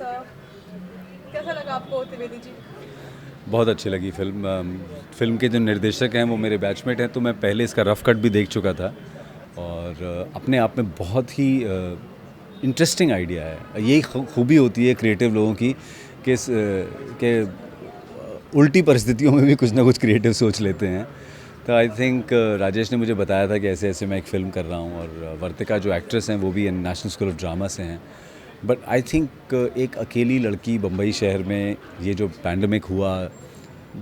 सा। कैसा लगा आपको त्रिवेदी जी? बहुत अच्छी लगी फिल्म के जो निर्देशक हैं वो मेरे बैचमेट हैं, तो मैं पहले इसका रफ कट भी देख चुका था और अपने आप में बहुत ही इंटरेस्टिंग आइडिया है। यही खूबी होती है क्रिएटिव लोगों की कि उल्टी परिस्थितियों में भी कुछ ना कुछ क्रिएटिव सोच लेते हैं। तो आई थिंक राजेश ने मुझे बताया था कि ऐसे ऐसे मैं एक फ़िल्म कर रहा हूँ, और वर्तिका जो एक्ट्रेस हैं वो भी नेशनल स्कूल ऑफ ड्रामा से हैं। बट आई थिंक एक अकेली लड़की बम्बई शहर में, ये जो पैंडमिक हुआ,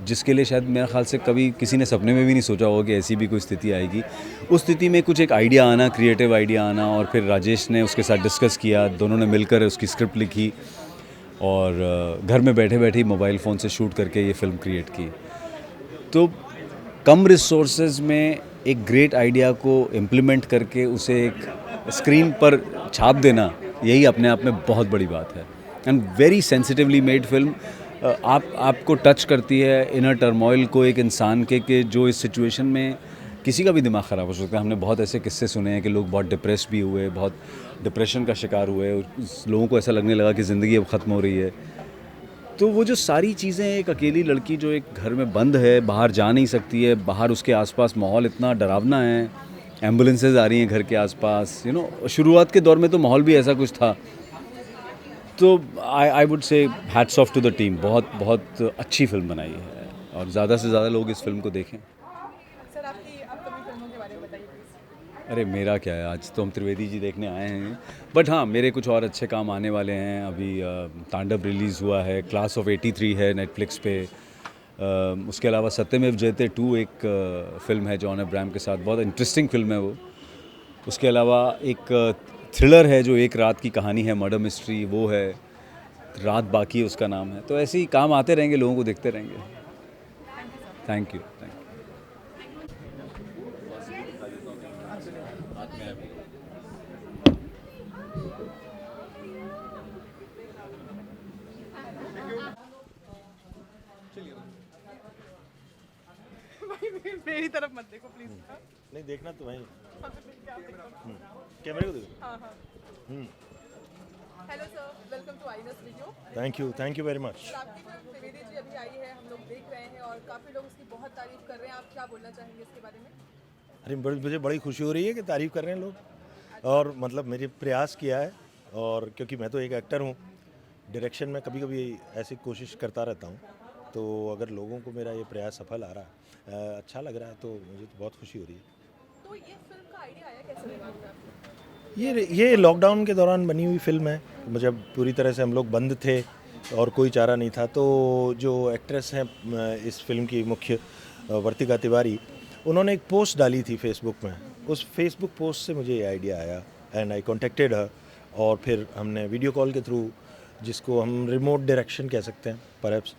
जिसके लिए शायद मेरे ख्याल से कभी किसी ने सपने में भी नहीं सोचा होगा कि ऐसी भी कोई स्थिति आएगी, उस स्थिति में कुछ एक आइडिया आना, क्रिएटिव आइडिया आना, और फिर राजेश ने उसके साथ डिस्कस किया, दोनों ने मिलकर उसकी स्क्रिप्ट लिखी और घर में बैठे बैठे मोबाइल फ़ोन से शूट करके ये फ़िल्म क्रिएट की। तो कम रिसोर्सेज में एक ग्रेट आइडिया को इम्प्लीमेंट करके उसे एक स्क्रीन पर छाप देना, यही अपने आप में बहुत बड़ी बात है। And very sensitively made film, आपको टच करती है इनर टर्मोइल को एक इंसान के जो इस सिचुएशन में किसी का भी दिमाग ख़राब हो सकता है। हमने बहुत ऐसे किस्से सुने हैं कि लोग बहुत डिप्रेस भी हुए, बहुत डिप्रेशन का शिकार हुए, लोगों को ऐसा लगने लगा कि ज़िंदगी अब ख़त्म हो रही है। तो वो जो सारी चीज़ें, एक अकेली लड़की जो एक घर में बंद है, बाहर जा नहीं सकती है, बाहर उसके आसपास माहौल इतना डरावना है, एम्बुलेंसेज आ रही हैं घर के आसपास, शुरुआत के दौर में तो माहौल भी ऐसा कुछ था। तो I would say hats off to the team, बहुत बहुत अच्छी फिल्म बनाई है, और ज़्यादा से ज़्यादा लोग इस फिल्म को देखें। सर, आपकी अपकमिंग फिल्मों के बारे में बताइए प्लीज़। अरे मेरा क्या है, आज तो हम त्रिवेदी जी देखने आए हैं, बट हाँ, मेरे कुछ और अच्छे काम आने वाले हैं। अभी तांडव रिलीज़ हुआ है, क्लास ऑफ 83 है नेटफ्लिक्स पे। उसके अलावा सत्यमेव जयते 2 एक फ़िल्म है जॉन अब्राहम के साथ, बहुत इंटरेस्टिंग फिल्म है वो। उसके अलावा एक थ्रिलर है जो एक रात की कहानी है, मर्डर मिस्ट्री, वो है, रात बाकी है उसका नाम है। तो ऐसे ही काम आते रहेंगे, लोगों को देखते रहेंगे। Thank you, thank you. भाई मेरी तरफ मत देखो प्लीज़। नहीं देखना तो वहीं हाँ, तो फिर क्या देखो? कैमरे को देखो। हाँ हाँ। Hello sir, welcome to INS video. Thank you very much. Sir, आपकी फिल्म त्रिवेदी जी अभी आई है, हम लोग देख रहे हैं और काफ़ी लोग उसकी बहुत तारीफ कर रहे हैं। आप क्या बोलना चाहेंगे इसके बारे में? अरे मुझे बड़ी खुशी हो रही है कि तारीफ़ कर रहे हैं लोग, और मतलब मेरे प्रयास किया है, और क्योंकि मैं तो एक एक्टर हूँ, डायरेक्शन में कभी कभी ऐसी कोशिश करता रहता हूँ, तो अगर लोगों को मेरा ये प्रयास सफल आ रहा है, अच्छा लग रहा है, तो मुझे तो बहुत खुशी हो रही है। तो ये फिल्म का आइडिया आया कैसे दिमाग में आपको? ये लॉकडाउन के दौरान बनी हुई फिल्म है। जब पूरी तरह से हम लोग बंद थे और कोई चारा नहीं था, तो जो एक्ट्रेस हैं इस फिल्म की मुख्य, वर्तिका तिवारी, उन्होंने एक पोस्ट डाली थी फेसबुक में। उस फेसबुक पोस्ट से मुझे ये आइडिया आया, एंड आई कॉन्टेक्टेड हर, और फिर हमने वीडियो कॉल के थ्रू, जिसको हम रिमोट डायरेक्शन कह सकते हैं, perhaps,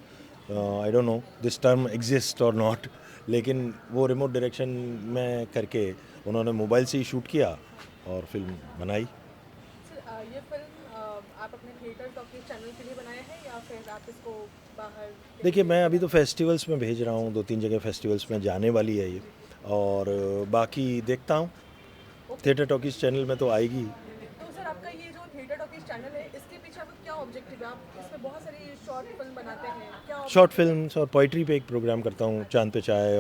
I don't know this term exist और नॉट, लेकिन वो रिमोट डायरेक्शन में करके उन्होंने मोबाइल से ही शूट किया और फिल्म बनाई। सर, ये फिल्म आप अपने थिएटर टॉकीज चैनल के लिए बनाए हैं या फिर आप इसको बाहर? देखिए, मैं अभी तो फेस्टिवल्स में भेज रहा हूँ, 2-3 जगह फेस्टिवल्स में जाने वाली है ये, और बाकी देखता हूँ, थिएटर टॉकीज चैनल में तो आएगी। तो सर, आपका ये जो थिएटर टॉकीज चैनल है, इसके पीछे आपका क्या ऑब्जेक्टिव है? आप इसमें बहुत सारी शॉर्ट फिल्म बनाते हैं, क्या शॉर्ट फिल्म्स और पोइट्री पे एक प्रोग्राम करता हूँ, चांद पे चाय,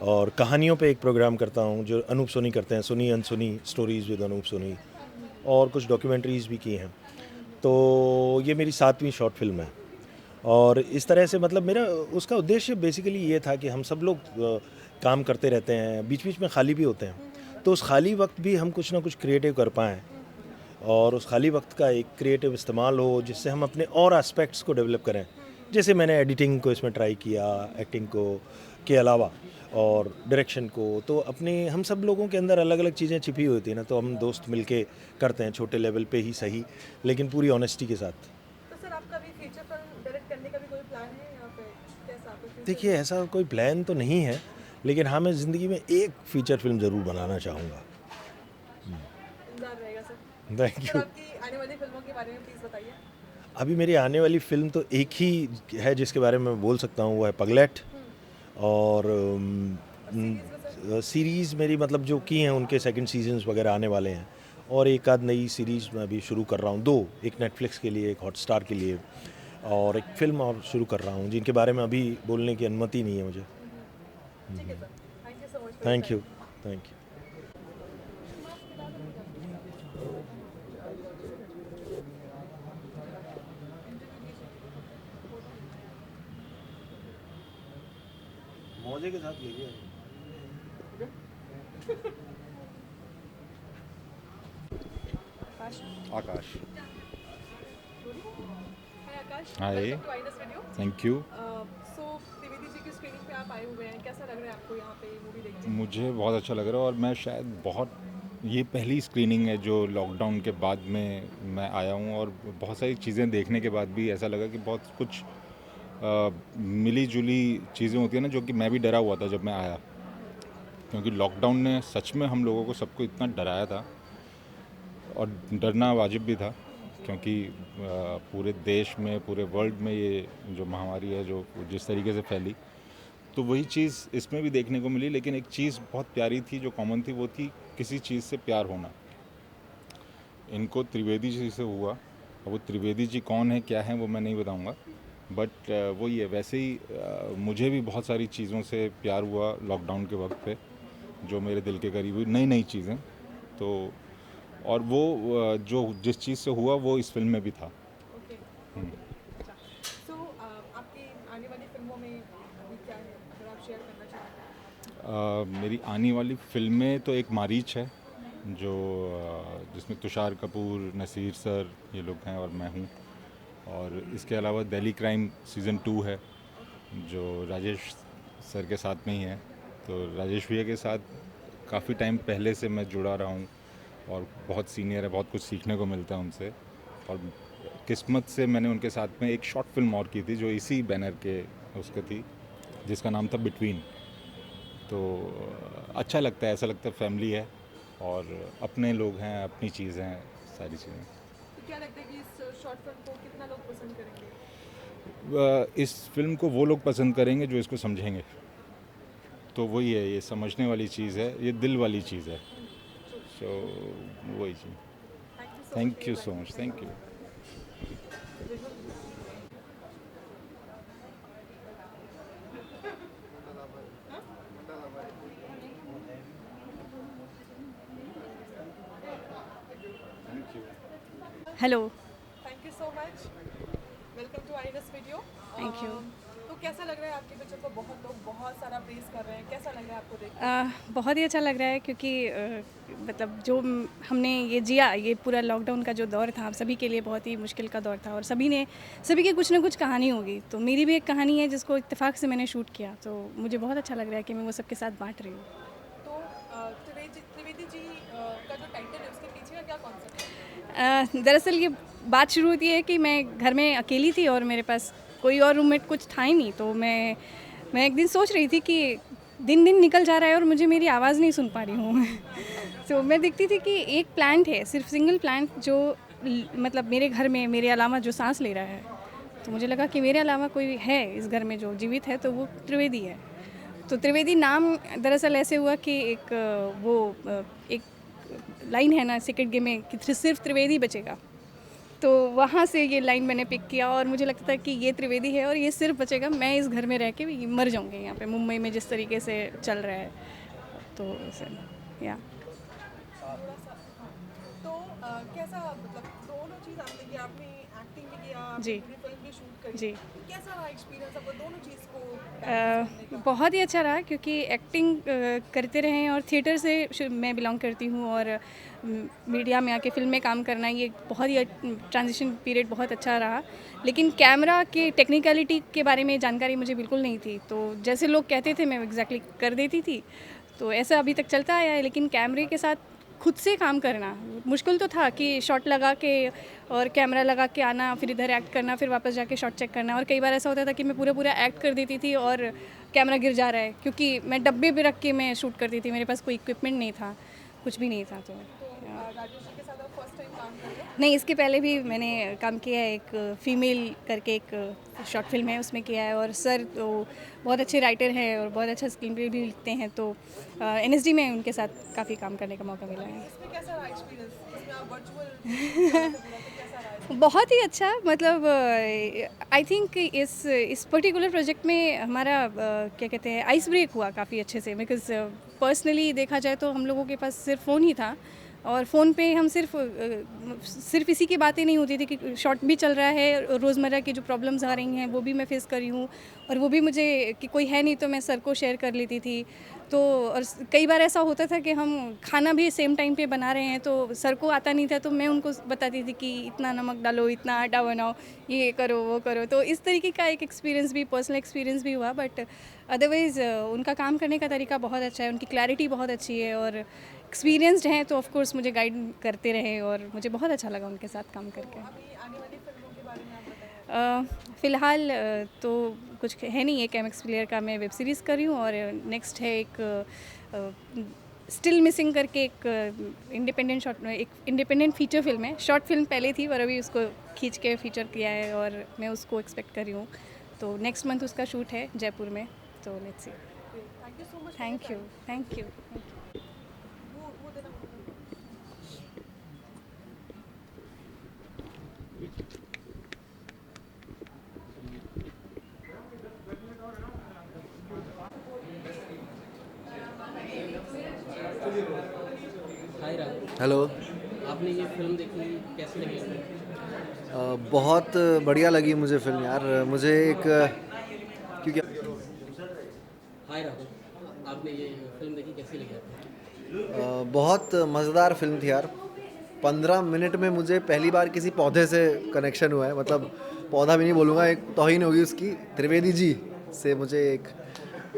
और कहानियों पे एक प्रोग्राम करता हूँ जो अनूप सोनी करते हैं, सुनी अनसुनी स्टोरीज़ विद अनूप सोनी, और कुछ डॉक्यूमेंट्रीज़ भी की हैं। तो ये मेरी 7वीं शॉर्ट फिल्म है, और इस तरह से मतलब मेरा उसका उद्देश्य बेसिकली ये था कि हम सब लोग काम करते रहते हैं, बीच बीच में खाली भी होते हैं, तो उस खाली वक्त भी हम कुछ ना कुछ क्रिएटिव कर पाएँ, और उस खाली वक्त का एक क्रिएटिव इस्तेमाल हो जिससे हम अपने और एस्पेक्ट्स को डेवलप करें। जैसे मैंने एडिटिंग को इसमें ट्राई किया, एक्टिंग को के अलावा, और डायरेक्शन को, तो अपने हम सब लोगों के अंदर अलग अलग चीज़ें छिपी हुई थी ना, तो हम दोस्त मिलके करते हैं, छोटे लेवल पे ही सही, लेकिन पूरी ऑनेस्टी के साथ। तो सर, आपका भी फीचर फिल्म डायरेक्ट करने का भी कोई प्लान है या फिर कैसा आपका future? देखिए, ऐसा कोई प्लान तो नहीं है, लेकिन हाँ, मैं ज़िंदगी में एक फ़ीचर फिल्म ज़रूर बनाना चाहूँगा। इंतजार रहेगा सर। Thank sir, you. आपकी आने वाली फिल्मों के बारे में प्लीज़ बताइए। अभी मेरी आने वाली फ़िल्म तो एक ही है जिसके बारे में मैं बोल सकता हूँ, वो है पगलैट, और सीरीज में सर? सीरीज़ मेरी मतलब जो की हैं उनके सेकंड सीजन्स वगैरह आने वाले हैं, और एक आध नई सीरीज़ मैं अभी शुरू कर रहा हूँ, 2, एक नेटफ्लिक्स के लिए, एक हॉटस्टार के लिए, और एक फ़िल्म और शुरू कर रहा हूँ जिनके बारे में अभी बोलने की अनुमति नहीं है मुझे। ठीक है sir, thank you so much. Thank you, thank you. मौजे के साथ ले Akash. Hi Akash, Hi. Welcome to INS video. Thank you. So Trivedi ji की स्क्रीनिंग पे आप आए हुए हैं, कैसा लग रहा है आपको यहाँ पे मूवी देख के? मुझे बहुत अच्छा लग रहा है और मैं शायद ये पहली स्क्रीनिंग है जो लॉकडाउन के बाद में मैं आया हूँ, और बहुत सारी चीज़ें देखने के बाद भी ऐसा लगा कि बहुत कुछ मिली जुली चीज़ें होती है ना, जो कि मैं भी डरा हुआ था जब मैं आया, क्योंकि लॉकडाउन ने सच में हम लोगों को सबको इतना डराया था, और डरना वाजिब भी था, क्योंकि पूरे देश में, पूरे वर्ल्ड में ये जो महामारी है जो जिस तरीके से फैली, तो वही चीज़ इसमें भी देखने को मिली। लेकिन एक चीज़ बहुत प्यारी थी जो कॉमन थी, वो थी किसी चीज़ से प्यार होना। इनको त्रिवेदी जी से हुआ, और वो त्रिवेदी जी कौन है क्या है वो मैं नहीं बताऊंगा, बट वही है। वैसे ही मुझे भी बहुत सारी चीज़ों से प्यार हुआ लॉकडाउन के वक्त पे, जो मेरे दिल के करीब हुई, नई नई चीज़ें। तो और वो जो जिस चीज़ से हुआ वो इस फिल्म में भी था। ओके। सो आपकी आने वाली फिल्मों में अभी क्या है, अगर आप शेयर करना चाहें? मेरी आने वाली फिल्में तो एक मारीच है, जो जिसमें तुषार कपूर, नसीर सर ये लोग हैं और मैं हूँ, और इसके अलावा दिल्ली क्राइम सीज़न 2 है जो राजेश सर के साथ में ही है। तो राजेश भैया के साथ काफ़ी टाइम पहले से मैं जुड़ा रहा हूँ, और बहुत सीनियर है, बहुत कुछ सीखने को मिलता है उनसे, और किस्मत से मैंने उनके साथ में एक शॉर्ट फिल्म और की थी जो इसी बैनर के उसके थी, जिसका नाम था बिटवीन। तो अच्छा लगता है, ऐसा लगता है फैमिली है और अपने लोग हैं, अपनी चीज़ें हैं, सारी चीज़ें। तो क्या लगता है कि इस शॉर्ट फिल्म को कितना लोग पसंद करेंगे? इस फिल्म को वो लोग पसंद करेंगे जो इसको समझेंगे। तो वही है, ये समझने वाली चीज़ है, ये दिल वाली चीज़ है। सो वही चीज़। Thank you so much, thank you. Hello. Thank you so much, welcome to INS video. Thank you. तो कैसा लग रहा है आपके पिक्चर को? बहुत लोग बहुत सारा प्रेज कर रहे हैं, कैसा लग रहा है आपको देख के? बहुत ही अच्छा लग रहा है, क्योंकि मतलब जो हमने ये जिया, ये पूरा लॉकडाउन का जो दौर था, सभी के लिए बहुत ही मुश्किल का दौर था, और सभी की कुछ ना कुछ कहानी होगी। तो मेरी भी एक कहानी है जिसको इत्तेफाक से मैंने शूट किया, तो मुझे बहुत अच्छा लग रहा है कि मैं वो सबके साथ बांट रही हूँ। तो त्रिवेदी जी का जो टाइटल है उसके पीछे का क्या कॉन्सेप्ट है? दरअसल ये बात शुरू होती है कि मैं घर में अकेली थी और मेरे पास कोई और रूममेट कुछ था ही नहीं। तो मैं एक दिन सोच रही थी कि दिन दिन निकल जा रहा है और मुझे मेरी आवाज़ नहीं सुन पा रही हूँ। तो मैं देखती थी कि एक प्लांट है, सिर्फ सिंगल प्लांट, जो मतलब मेरे घर में मेरे अलावा जो सांस ले रहा है। तो मुझे लगा कि मेरे अलावा कोई है इस घर में जो जीवित है, तो वो त्रिवेदी है। तो त्रिवेदी नाम दरअसल ऐसे हुआ कि एक लाइन है ना सेक्रेट गेम में कि सिर्फ त्रिवेदी बचेगा। तो वहाँ से ये लाइन मैंने पिक किया, और मुझे लगता है कि ये त्रिवेदी है और ये सिर्फ बचेगा। मैं इस घर में रह के मर जाऊँगी यहाँ पे मुंबई में जिस तरीके से चल रहा है। तो या तो कैसा, मतलब दोनों चीज़ आपने किया, आपने एक्टिंग भी किया, जी। पूरी फिल्म भी शूट करी। जी। तो कैसा रहा एक्सपीरियंस आपको दोनों चीज़ को balance करने का? बहुत ही अच्छा रहा, क्योंकि एक्टिंग करते रहे हैं, और थिएटर से मैं बिलोंग करती हूँ, और मीडिया में आके फिल्म में काम करना, ये बहुत ही ट्रांजिशन पीरियड बहुत अच्छा रहा। लेकिन कैमरा के टेक्निकलिटी के बारे में जानकारी मुझे बिल्कुल नहीं थी, तो जैसे लोग कहते थे मैं एग्जैक्टली कर देती थी। तो ऐसा अभी तक चलता आया है, लेकिन कैमरे के साथ खुद से काम करना मुश्किल तो था, कि शॉट लगा के और कैमरा लगा के आना, फिर इधर एक्ट करना, फिर वापस जाके शॉट चेक करना। और कई बार ऐसा होता था कि मैं पूरा एक्ट कर देती थी और कैमरा गिर जा रहा है, क्योंकि मैं डब्बे पे रख के मैं शूट करती थी, मेरे पास कोई इक्विपमेंट नहीं था, कुछ भी नहीं था। तो राजेश जी के साथ आप फर्स्ट टाइम काम कर रहे हो? नहीं, इसके पहले भी मैंने काम किया है, एक फीमेल करके एक शॉर्ट फिल्म है, उसमें किया है। और सर तो बहुत अच्छे राइटर हैं और बहुत अच्छा स्क्रीन प्ले भी लिखते हैं, तो NSD में उनके साथ काफ़ी काम करने का मौका मिला है। इसमें कैसा रहा एक्सपीरियंस? इसमें या वर्चुअल कैसा रहा है? बहुत ही अच्छा, मतलब आई थिंक इस पर्टिकुलर प्रोजेक्ट में हमारा क्या कहते हैं आइस ब्रेक हुआ काफ़ी अच्छे से, बिकॉज पर्सनली देखा जाए तो हम लोगों के पास सिर्फ फ़ोन ही था, और फ़ोन पे हम सिर्फ इसी की बातें नहीं होती थी कि शॉर्ट भी चल रहा है, रोज़मर्रा की जो प्रॉब्लम्स आ रही हैं वो भी मैं फेस कर रही हूँ, और वो भी मुझे कि कोई है नहीं तो मैं सर को शेयर कर लेती थी। तो और कई बार ऐसा होता था कि हम खाना भी सेम टाइम पे बना रहे हैं तो सर को आता नहीं था, तो मैं उनको बताती थी कि इतना नमक डालो, इतना आटा बनाओ, ये करो वो करो। तो इस तरीके का एक एक्सपीरियंस भी, पर्सनल एक्सपीरियंस भी हुआ, बट अदरवाइज़ उनका काम करने का तरीका बहुत अच्छा है, उनकी क्लैरिटी बहुत अच्छी है, और एक्सपीरियंसड हैं, तो ऑफ कोर्स मुझे गाइड करते रहे और मुझे बहुत अच्छा लगा उनके साथ काम करके। अभी आने वाली फिल्मों के बारे में आप बताएं। फ़िलहाल तो कुछ है नहीं, एक एमएक्स प्लेयर का मैं वेब सीरीज़ कर रही हूँ, और नेक्स्ट है एक स्टिल मिसिंग करके एक इंडिपेंडेंट फीचर फिल्म है। शॉर्ट फिल्म पहले थी पर अभी उसको खींच के फीचर किया है, और मैं उसको एक्सपेक्ट कर रही हूँ, तो नेक्स्ट मंथ उसका शूट है जयपुर में, तो let's see. Thank you so much. Thank you. वो देना। हाय राहुल, हेलो। आपने ये फिल्म देखी, कैसी लगी आपको? बहुत बढ़िया लगी मुझे फिल्म यार। मुझे एक क्योंकि हाय राहुल, आपने ये फिल्म देखी, कैसी लगी आपको? बहुत मज़ेदार फिल्म थी यार। 15 मिनट में मुझे पहली बार किसी पौधे से कनेक्शन हुआ है, मतलब पौधा भी नहीं बोलूँगा, एक तौहीन होगी उसकी, त्रिवेदी जी से मुझे एक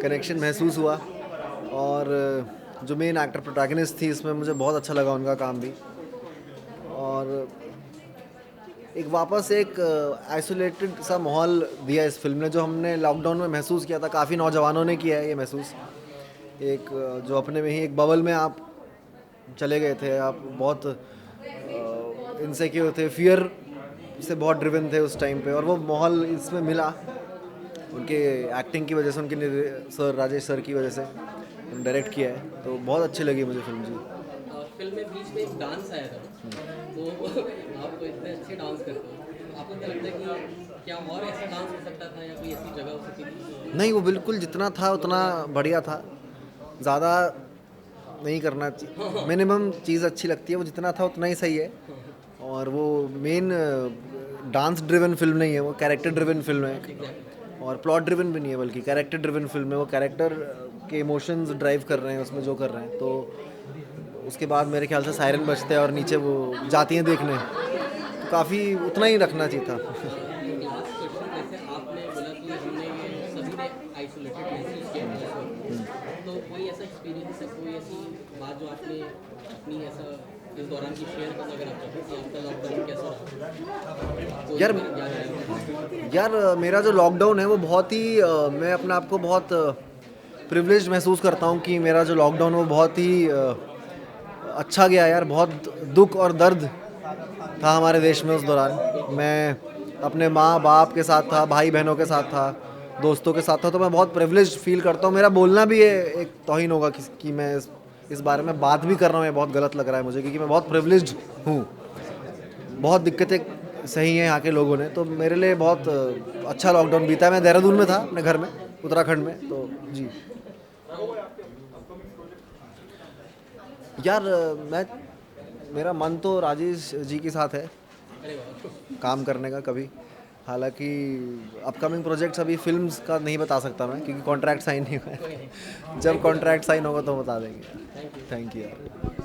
कनेक्शन महसूस हुआ। और जो मेन एक्टर प्रोटैगनिस्ट थी इसमें, मुझे बहुत अच्छा लगा उनका काम भी। और एक वापस एक आइसोलेटेड सा माहौल दिया इस फिल्म ने, जो हमने लॉकडाउन में महसूस किया था। काफ़ी नौजवानों ने किया है ये महसूस, एक जो अपने में ही एक बबल में आप चले गए थे, आप बहुत इनसिक्योर थे, फियर से बहुत ड्रिवन थे उस टाइम पे, और वो माहौल इसमें मिला उनके एक्टिंग की वजह से, उनके सर राजेश सर की वजह से डायरेक्ट किया है, तो बहुत अच्छी लगी मुझे फिल्म जी। फिल्म में बीच में एक डांस आया था, तो आप तो इतने अच्छे डांस करते हो, आपको क्या लगता है कि क्या और ऐसा डांस हो सकता था या कोई ऐसी जगह हो सकती थी? नहीं, वो बिल्कुल जितना था उतना बढ़िया था, ज़्यादा नहीं करना चाहिए। मिनिमम चीज़ अच्छी लगती है, वो जितना था उतना ही सही है। और वो मेन डांस ड्रिवन फिल्म नहीं है, वो कैरेक्टर ड्रिवन फिल्म है, और प्लॉट ड्रिवन भी नहीं है, बल्कि कैरेक्टर ड्रिवन फिल्म है। वो कैरेक्टर के इमोशंस ड्राइव कर रहे हैं उसमें जो कर रहे हैं। तो उसके बाद मेरे ख्याल से सायरन बजते हैं और नीचे वो जाती हैं देखने, तो काफ़ी उतना ही रखना चाहिए था। लास्ट क्वेश्चन, जैसे आपने बोला कि हमने ये सभी ने आइसोलेटेड महसूस किया था इस वक्त, तो कोई ऐसा एक्सपीरियंस है, कोई ऐसी बात जो आपने अपनी ऐसा इस दौरान की शेयर करना अगर आप चाहें कि आपका लॉकडाउन कैसा रहा? कोई यार याद आया? यार मेरा जो लॉकडाउन है वो बहुत ही मैं अपने आप को बहुत प्रिविलेज महसूस करता हूँ कि मेरा जो लॉकडाउन वो बहुत ही अच्छा गया यार। बहुत दुख और दर्द था हमारे देश में उस दौरान। मैं अपने माँ बाप के साथ था, भाई बहनों के साथ था, दोस्तों के साथ था, तो मैं बहुत प्रिविलेज फील करता हूँ। मेरा बोलना भी ये एक तौहीन होगा कि मैं इस बारे में बात भी कर रहा हूँ, ये बहुत गलत लग रहा है मुझे, क्योंकि मैं बहुत प्रिविलेज्ड हूँ। बहुत दिक्कतें सही हैं यहाँ के लोगों ने, तो मेरे लिए बहुत अच्छा लॉकडाउन बीता। मैं देहरादून में था अपने घर में, उत्तराखंड में, तो जी। यार मेरा मन तो राजेश जी के साथ है काम करने का कभी। हालांकि अपकमिंग प्रोजेक्ट्स अभी फिल्म्स का नहीं बता सकता मैं, क्योंकि कॉन्ट्रैक्ट साइन नहीं हुआ है। जब कॉन्ट्रैक्ट साइन होगा तो बता देंगे। थैंक यू यार।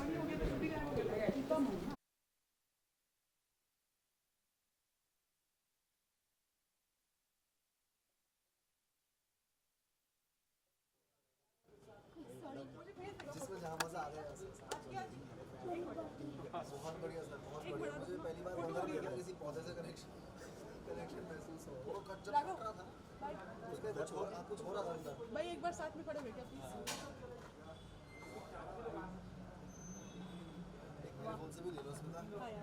भाई एक बार साथ में खड़े हुए क्या प्लीज? हाँ यार।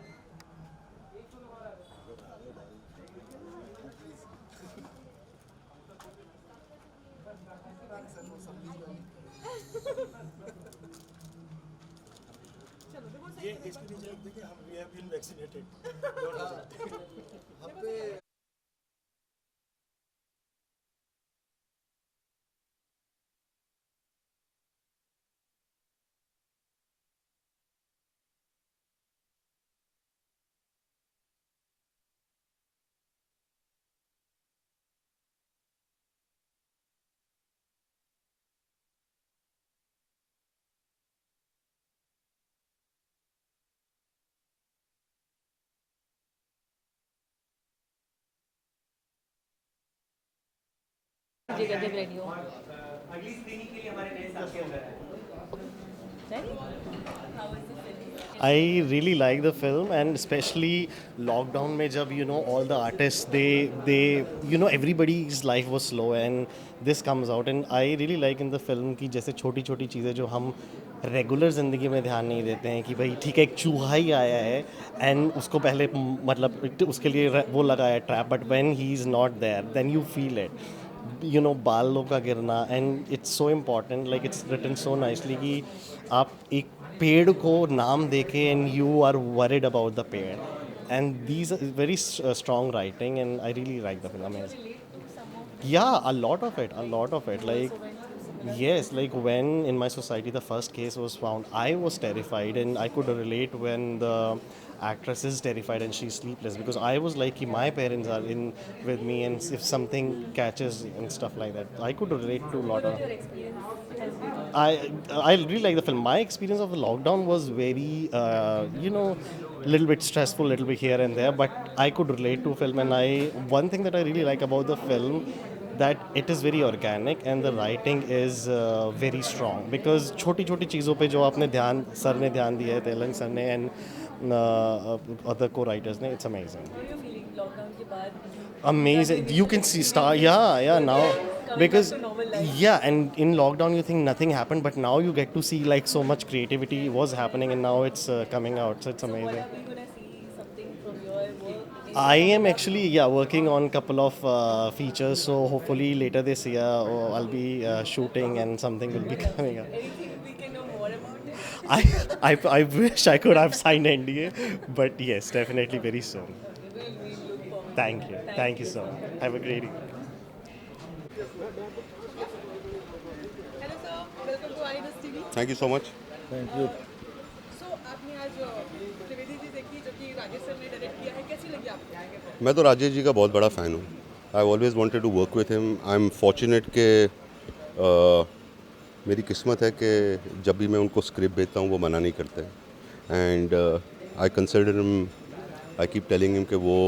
चलो देखो ये इसके नीचे लिख देंगे हम वी हैव बीन वैक्सीनेटेड। जब रेडी हो। I really like the film, and especially lockdown में जब all the artists they everybody's life was slow and this comes out, and I really like in the film कि जैसे छोटी छोटी चीज़ें जो हम रेगुलर ज़िंदगी में ध्यान नहीं देते हैं कि भाई ठीक है एक चूहा ही आया है एंड उसको पहले मतलब उसके लिए वो लगाया trap, but when he is not there then you feel it, बालों का गिरना, and it's so important, like it's written so nicely कि आप एक पेड़ को नाम देके and you are worried about the पेड़, and these very strong writing and I really like the film. Yeah, a lot of it. Like, yes, like when in my society the first case was found, I was terrified, and I could relate when the actress is terrified and she's sleepless, because I was like, my parents are in with me, and if something catches and stuff like that, I could relate to a lot of. I really like the film. My experience of the lockdown was very, little bit stressful, little bit here and there, but I could relate to film, and one thing that I really like about the film, that it is very organic and the writing is very strong, because छोटी छोटी चीज़ों पे जो आपने ध्यान sir ने ध्यान दिया है, तेलंग सर ने and other co-writers ने, it's amazing. Amazing. You can see now, because and in lockdown you think nothing happened, but now you get to see like so much creativity was happening, and now it's coming out, so it's amazing. I am actually working on a couple of features, so hopefully later this year I'll be shooting and something will be coming up. Anything we can know more about it? I wish I could have signed NDA, but yes, definitely very soon. We'll look forward. Thank you so much. Have a great evening. Hello sir, welcome to IDOS TV. Thank you so much. Thank you. So आपने आज त्रिवेदी जी देखी जो कि Rajesh sir ने direct किया है, कैसी लगी आपको? मैं तो राजेश जी का बहुत बड़ा फ़ैन हूँ। I always wanted to work with him. I am fortunate कि मेरी किस्मत है कि जब भी मैं उनको स्क्रिप्ट भेजता हूँ वो मना नहीं करते, and I consider him, I keep telling him कि वो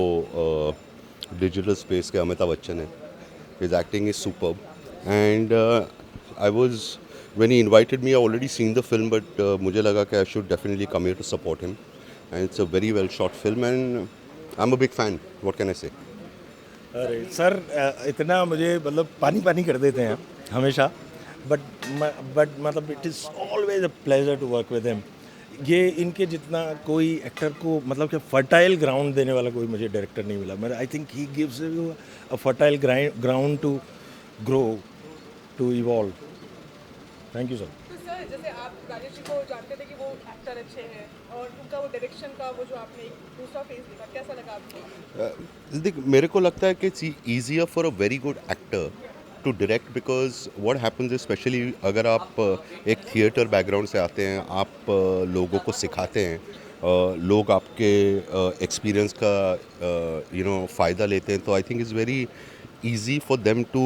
डिजिटल स्पेस के अमिताभ बच्चन है। His acting is superb, and I was when he invited me, I already seen the film, but मुझे लगा कि I should definitely come here to support him, and it's a very well shot film, and I am a big fan. What can I say? अरे sir, इतना मुझे मतलब पानी कर देते हैं हमेशा, बट मतलब it is always a pleasure to work with him. ये इनके जितना कोई एक्टर को मतलब कि फर्टाइल ग्राउंड देने वाला कोई मुझे डायरेक्टर नहीं मिला। मैं I think he gives you a fertile ground to grow, to evolve. Thank you sir. तो सर जैसे आप राजेश जी को जानते थे कि वो एक्टर अच्छे हैं, और उनका वो डायरेक्शन का वो जो आपने एक दूसरा फेस देखा, कैसा लगा आपको? देख, मेरे को लगता है कि it's easier for a very good actor to direct, because what happens especially अगर आप एक थिएटर बैकग्राउंड से आते हैं, आप लोगों को सिखाते हैं, लोग आपके एक्सपीरियंस का फ़ायदा लेते हैं, तो आई think it's very easy for them to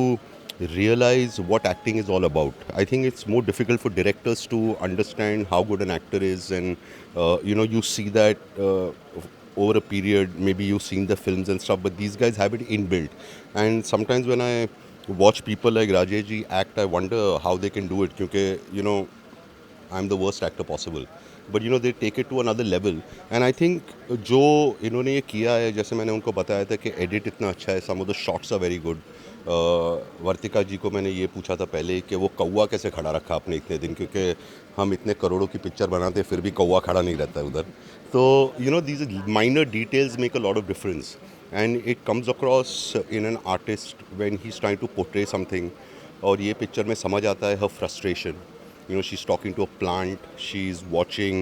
realize what acting is all about. I think it's more difficult for directors to understand how good an actor is, and you see that over a period. Maybe you've seen the films and stuff, but these guys have it inbuilt. And sometimes when I watch people like Rajesh ji act, I wonder how they can do it, because I'm the worst actor possible. But they take it to another level, and I think जो इन्होंने ये किया है, जैसे मैंने उनको बताया था कि एडिट इतना अच्छा है, some of the shots are very good. वर्तिका जी को मैंने ये पूछा था पहले कि वो कौवा कैसे खड़ा रखा आपने इतने दिन, क्योंकि हम इतने करोड़ों की पिक्चर बनाते फिर भी कौवा खड़ा नहीं रहता है उधर। तो these minor details make a lot of difference, and it comes across in an artist when he's trying to portray something. और ये पिक्चर में समझ आता है her frustration. She's talking to a plant, she's watching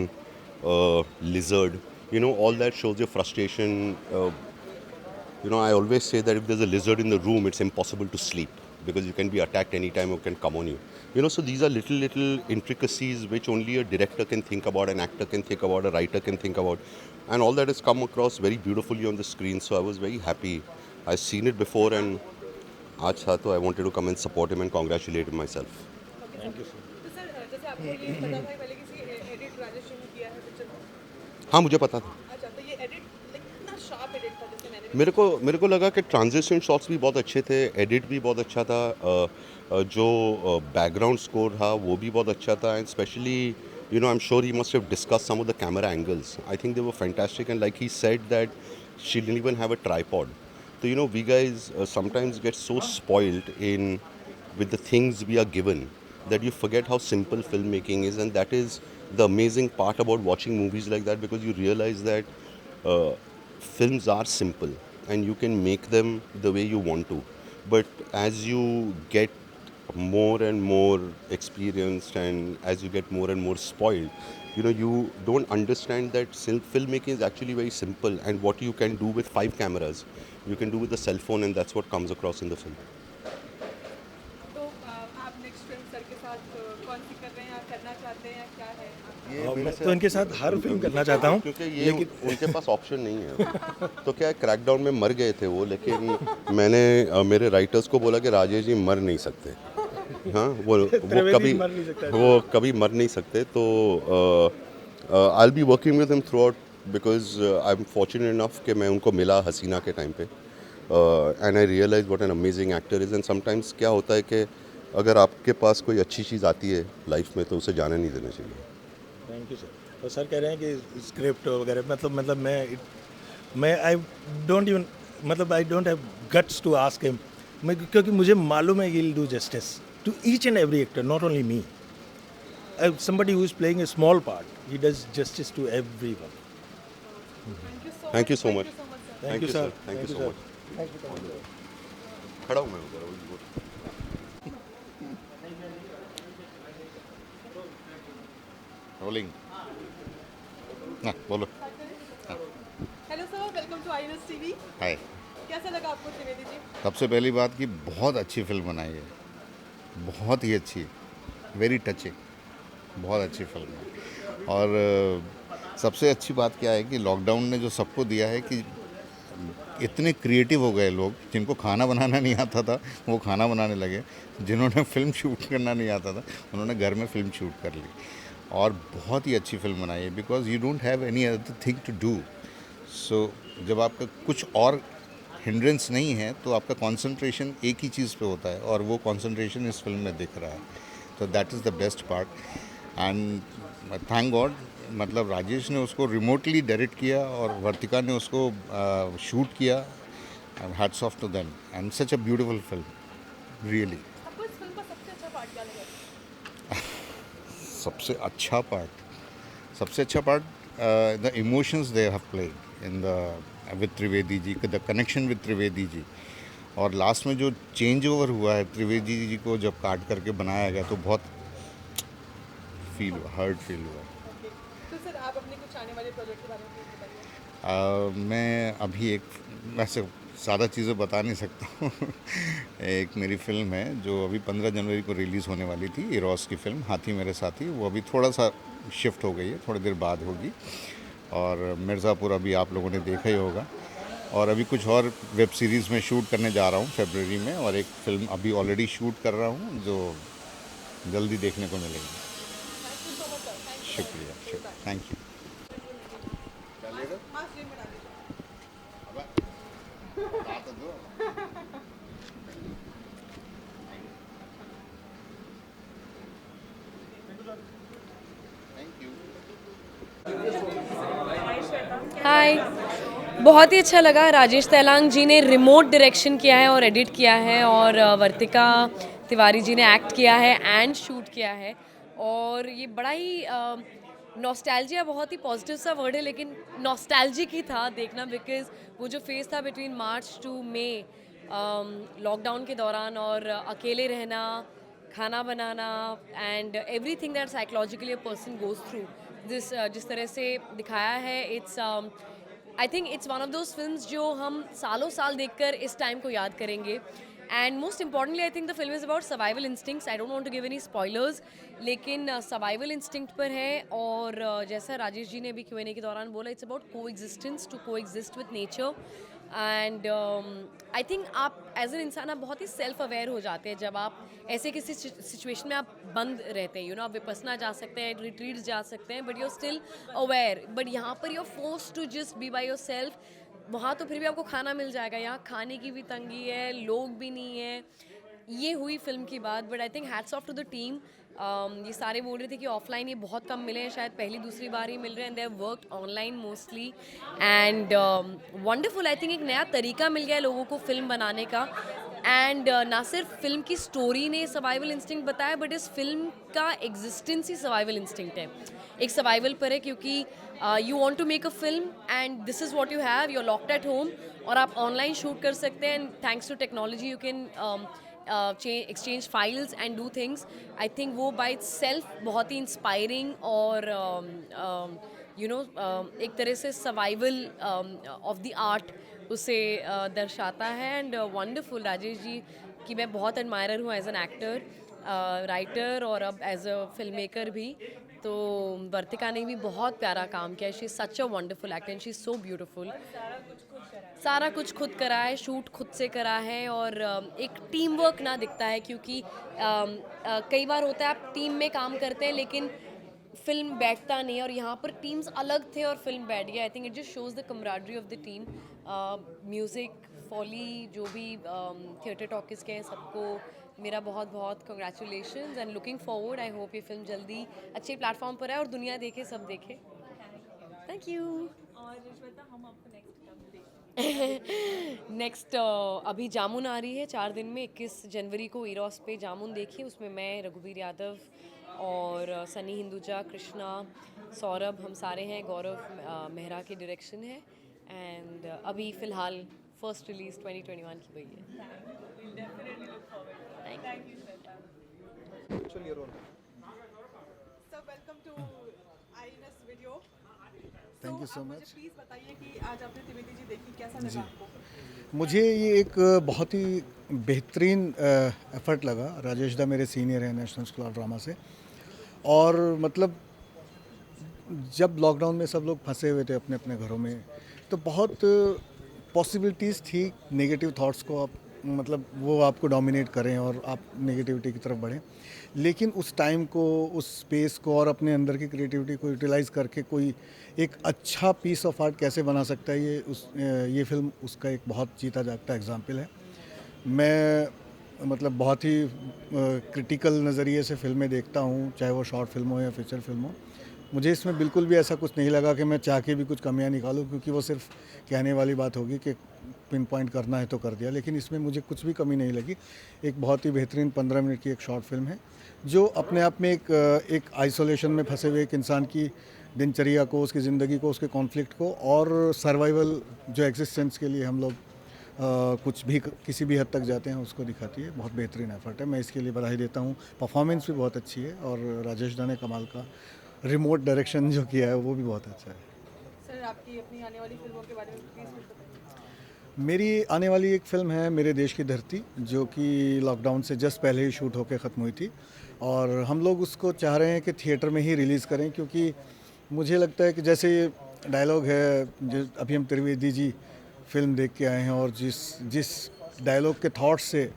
lizard. You know, all that shows your frustration. You know, I always say that if there's a lizard in the room, it's impossible to sleep because you can be attacked anytime or can come on you. You know, so these are little intricacies which only a director can think about, an actor can think about, a writer can think about. And all that has come across very beautifully on the screen. So I was very happy. I've seen it before and आज था तो I wanted to come and support him and congratulate him myself. तो sir जैसे आपको ये पता था पहले किसी एडिट राजेश ने किया है पिक्चर को? हाँ मुझे पता था. अच्छा, तो ये एडिट कितना शार्प एडिट था जैसे मैंने मेरे को लगा कि ट्रांजिशन शॉट्स भी बहुत अच्छे थे, एडिट भी बहुत अच्छा था, जो बैकग्राउंड स्कोर था वो भी बहुत अच्छा था and specially you know I'm sure he must have discussed some of the camera angles. I think they were fantastic and like he said that she didn't even have a tripod. So you know we guys sometimes get so spoiled in with the things we are given that you forget how simple filmmaking is, and that is the amazing part about watching movies like that, because you realize that films are simple and you can make them the way you want to, but as you get more and more experienced and as you get more and more spoiled, you know, you don't understand that filmmaking is actually very simple, and what you can do with 5 cameras you can do with a cell phone, and that's what comes across in the film. तो आप next film sir के साथ कौन सी कर रहे हैं, आप करना चाहते हैं या क्या है? मैं तो इनके साथ हर फिल्म करना चाहता हूँ, क्योंकि ये उनके पास ऑप्शन नहीं है. तो क्या है, क्रैकडाउन में मर गए थे वो, लेकिन मैंने मेरे राइटर्स को बोला कि राजेश जी मर नहीं सकते. हाँ, वो कभी मर नहीं सकते. तो I will be working with him throughout because I am fortunate enough कि मैं उनको मिला हसीना के टाइम पे, and I realise what an amazing actor is. And sometimes क्या होता है कि अगर आपके पास कोई अच्छी चीज़ आती है लाइफ में तो उसे जाने नहीं देना चाहिए. Thank you sir. तो सर कह रहे हैं कि स्क्रिप्ट वगैरह मतलब मैं I don't even I don't have guts to ask him, क्योंकि मुझे मालूम है he will do justice to each and every actor, not only me. Somebody who is playing a small part, he does justice to everyone. Thank you so much. Thank you, sir. Thank you so much. खड़ा हूँ मैं उधर. Rolling. ना बोलो. Hello sir, welcome to INS TV. Hi. कैसा लगा आपको त्रिवेदी जी? सबसे पहली बात कि बहुत अच्छी फिल्म बनाई है, बहुत ही अच्छी, वेरी टचिंग, बहुत अच्छी फिल्म है. और सबसे अच्छी बात क्या है कि लॉकडाउन ने जो सबको दिया है कि इतने क्रिएटिव हो गए लोग, जिनको खाना बनाना नहीं आता था वो खाना बनाने लगे, जिन्होंने फिल्म शूट करना नहीं आता था उन्होंने घर में फिल्म शूट कर ली, और बहुत ही अच्छी फिल्म बनाई है. Because you don't have any other thing to do. So जब आपका कुछ और हिंड्रेंस नहीं है तो आपका कंसंट्रेशन एक ही चीज़ पे होता है, और वो कंसंट्रेशन इस फिल्म में दिख रहा है. तो that is the best part. And thank God, मतलब राजेश ने उसको रिमोटली डायरेक्ट किया और वर्तिका ने उसको शूट किया. Hats off to them, and such a beautiful film, really. आपको इस फिल्म का सबसे अच्छा पार्ट क्या लगा? सबसे अच्छा part the emotions they have played in the with Trivedi ji, the connection with Trivedi ji. और लास्ट में जो चेंज ओवर हुआ है त्रिवेदी जी को जब काट करके बनाया गया तो बहुत हर्ट फील हुआ. तो सर आप अपने कुछ आने वाले प्रोजेक्ट के बारे में बताइए. मैं अभी एक वैसे ज़्यादा चीज़ें बता नहीं सकता हूँ. एक मेरी फ़िल्म है जो अभी 15 जनवरी को रिलीज़ होने वाली थी, इरोस की फ़िल्म हाथी मेरे साथी, वो अभी थोड़ा सा शिफ्ट हो गई है, थोड़ी देर बाद होगी. और मिर्ज़ापुर अभी आप लोगों ने देखा ही होगा. और अभी कुछ और वेब सीरीज़ में शूट करने जा रहा हूँ फरवरी में, और एक फ़िल्म अभी ऑलरेडी शूट कर रहा हूँ जो जल्दी देखने को मिलेगी. शुक्रिया, थैंक यू. हाय, बहुत ही अच्छा लगा. राजेश तैलांग जी ने रिमोट डायरेक्शन किया है और एडिट किया है, और वर्तिका तिवारी जी ने एक्ट किया है एंड शूट किया है. और ये बड़ा ही नॉस्टैल्जिया, बहुत ही पॉजिटिव सा वर्ड है, लेकिन नॉस्टैल्जिक ही था देखना, बिकॉज वो जो फेज़ था between March to May lockdown के दौरान, और अकेले रहना, खाना बनाना and everything that psychologically a person goes through जिस तरह से दिखाया है, it's I think it's one of those films जो हम सालों साल देखकर इस टाइम को याद करेंगे. And most importantly I think the film is about survival instincts. I don't want to give any spoilers, लेकिन सर्वाइवल इंस्टिंक्ट पर है. और जैसा राजेश जी ने अभी Q&A के दौरान बोला, इट्स अबाउट को एग्जिस्टेंस, टू को exist with nature. And I think आप एज एन इंसान आप बहुत ही सेल्फ अवेयर हो जाते हैं जब आप ऐसे किसी सिचुएशन में आप बंद रहते हैं. आप विपसना जा सकते हैं, रिट्रीट्स जा सकते हैं, but you are still aware. But यहाँ पर you are force to just be by yourself. वहाँ तो फिर भी आपको खाना मिल जाएगा, यहाँ खाने की भी तंगी है, लोग भी नहीं है. ये हुई फिल्म की बात. But I think hats off to the team. ये सारे बोल रहे थे कि ऑफलाइन ये बहुत कम मिले हैं, शायद पहली दूसरी बार ही मिल रहे हैं. And they have worked online mostly and wonderful. I think एक नया तरीका मिल गया है लोगों को फिल्म बनाने का. एंड ना सिर्फ फिल्म की स्टोरी ने सर्वाइवल इंस्टिंक्ट बताया, बट इस फिल्म का एग्जिस्टेंस ही सर्वाइवल इंस्टिंक्ट है. एक सर्वाइवल पर है, क्योंकि you want to make a film and this is what you have, you are locked at home, और आप ऑनलाइन शूट कर सकते हैं. And thanks to technology you can exchange files and do things. I think वो by itself बहुत ही inspiring और एक तरह से survival of the art उसे दर्शाता है. And wonderful. राजेश जी की मैं बहुत एडमायरर हूँ एज एन एक्टर, राइटर और अब एज अ फिल्म मेकर भी. तो वर्तिका ने भी बहुत प्यारा काम किया. She is such a wonderful actor and she is so beautiful. सारा कुछ खुद करा है, शूट खुद से करा है, और एक टीम वर्क ना दिखता है, क्योंकि कई बार होता है आप टीम में काम करते हैं लेकिन फिल्म बैठता नहीं है, और यहाँ पर टीम्स अलग थे और फिल्म बैठ गया. I think it just shows the camaraderie of the team. Music, foley, जो भी थिएटर टॉकीज़ के हैं, सबको मेरा बहुत बहुत congratulations and looking forward. I hope ये फिल्म जल्दी अच्छे प्लेटफॉर्म पर है और दुनिया देखे, सब देखे. Thank you. और रिश्वता, हम आपको नेक्स्ट कब देखें? नेक्स्ट अभी जामुन आ रही है 4 दिन में. 21 जनवरी को ईरोस पे जामुन देखिए. उसमें मैं, रघुवीर यादव और सनी हिंदुजा, कृष्णा, सौरभ, हम सारे हैं. गौरव मेहरा की डायरेक्शन है. एंड अभी फ़िलहाल फर्स्ट रिलीज़ 2021 की गई है. Definitely look forward. Thank you, Shweta. So welcome to INS video. Thank you so आप मुझे much. प्लीज़ बताइए कि आज आपने त्रिवेदी जी देखी, कैसा लगा आपको? मुझे ये एक बहुत ही बेहतरीन एफर्ट लगा. राजेश दा मेरे सीनियर हैं नेशनल स्कूल ऑफ ड्रामा से, और मतलब जब लॉकडाउन में सब लोग फंसे हुए थे अपने अपने घरों में, तो बहुत पॉसिबिलिटीज़ थी नेगेटिव थॉट्स को आप मतलब वो आपको डोमिनेट करें और आप नेगेटिविटी की तरफ बढ़ें. लेकिन उस टाइम को, उस स्पेस को और अपने अंदर की क्रिएटिविटी को यूटिलाइज़ करके कोई एक अच्छा पीस ऑफ आर्ट कैसे बना सकता है, ये फिल्म उसका एक बहुत जीता जागता एग्जाम्पल है. मैं मतलब बहुत ही क्रिटिकल नज़रिए से फिल्में देखता हूँ, चाहे वो शॉर्ट फिल्म हो या फीचर फिल्म हो. मुझे इसमें बिल्कुल भी ऐसा कुछ नहीं लगा कि मैं चाह के भी कुछ कमियां निकालूं, क्योंकि वो सिर्फ कहने वाली बात होगी कि पिन पॉइंट करना है तो कर दिया. लेकिन इसमें मुझे कुछ भी कमी नहीं लगी. एक बहुत ही बेहतरीन 15 मिनट की एक शॉर्ट फिल्म है, जो अपने आप में एक आइसोलेशन में फंसे हुए एक इंसान की दिनचर्या को, उसकी ज़िंदगी को, उसके कॉन्फ्लिक्ट को और सर्वाइवल जो एग्जिस्टेंस के लिए हम लोग कुछ भी किसी भी हद तक जाते हैं उसको दिखाती है. बहुत बेहतरीन एफर्ट है, मैं इसके लिए बधाई देता हूँ. परफॉर्मेंस भी बहुत अच्छी है और राजेश दा ने कमाल का रिमोट डायरेक्शन जो किया है वो भी बहुत अच्छा है. सर, आपकी अपनी आने वाली फिल्मों के बारे में प्लीज़ कुछ बताइए. मेरी आने वाली एक फ़िल्म है मेरे देश की धरती, जो कि लॉकडाउन से जस्ट पहले ही शूट होकर ख़त्म हुई थी, और हम लोग उसको चाह रहे हैं कि थिएटर में ही रिलीज़ करें, क्योंकि मुझे लगता है कि जैसे डायलॉग है, जो अभी हम त्रिवेदी जी फिल्म देख के आए हैं, और जिस डायलॉग के थॉट से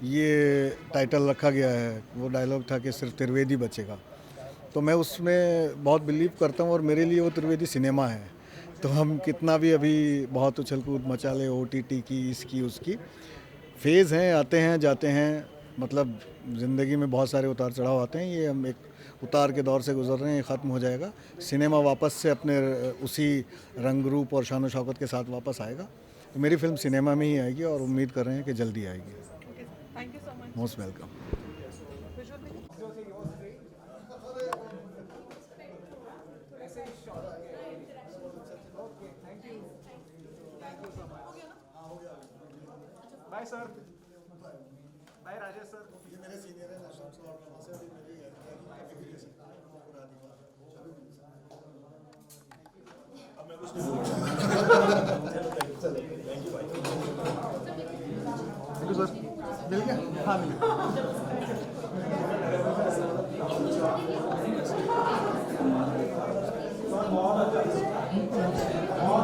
ये टाइटल रखा गया है, वो डायलॉग था कि सिर्फ त्रिवेदी बचेगा. तो मैं उसमें बहुत बिलीव करता हूँ, और मेरे लिए वो त्रिवेदी सिनेमा है. तो हम कितना भी अभी बहुत उछल कूद मचा ले OTT की, इसकी उसकी, फेज़ हैं, आते हैं जाते हैं. मतलब ज़िंदगी में बहुत सारे उतार चढ़ाव आते हैं. ये हम एक उतार के दौर से गुजर रहे हैं, ये ख़त्म हो जाएगा. सिनेमा वापस से अपने उसी रंग रूप और शान शौकत के साथ वापस आएगा. तो मेरी फिल्म सिनेमा में ही आएगी, और उम्मीद कर रहे हैं कि जल्दी आएगी. Thank you so much. Most welcome. Bye sir. Bye Rajesh sir. ये मेरे सीनियर हैं. सर मिल गया हाँ मिल गया बहुत